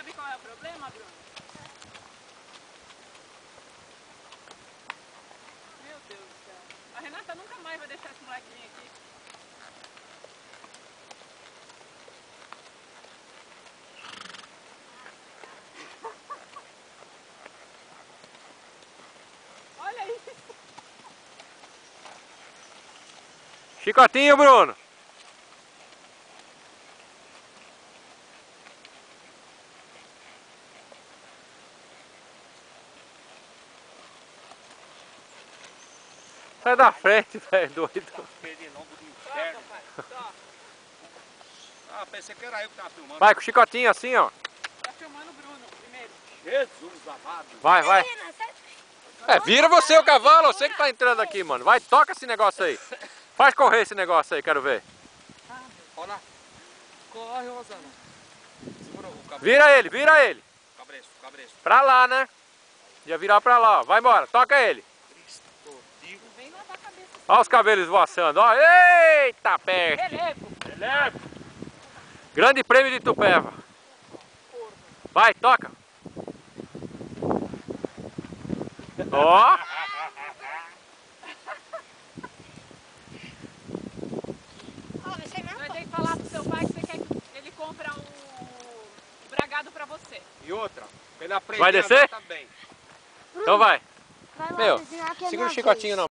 sabe qual é o problema, Bruno? Meu Deus do céu. A Renata nunca mais vai deixar esse moleque vir aqui. Olha isso. Chicotinho, Bruno. Sai da frente, velho, doido. Ah, pensei que era eu que tava filmando. Vai com o chicotinho assim, ó. Tá filmando o Bruno primeiro. Jesus amado. Vai, vai. É, vira você o cavalo, você que tá entrando aqui, mano. Vai, toca esse negócio aí. Faz correr esse negócio aí, quero ver. Olha lá. Corre, Rosana. Segura o cabresto. Vira ele, vira ele. Cabresto, cabresto. Pra lá, né? Já virar pra lá, ó. Vai embora, toca ele. Não vem lavar a cabeça. Olha os cabelos voaçando, ó. Eita peste. Relevo. Relevo. Grande prêmio de Itupeva. Vai, toca. Ó. Vai ter que falar pro seu pai que você quer que ele compre um bragado pra você. E outra, pra ele aprender Vai descer? também. Então vai. Vai lá, Meu, vizinho, aqui é segura minha o chicotinho vez. não.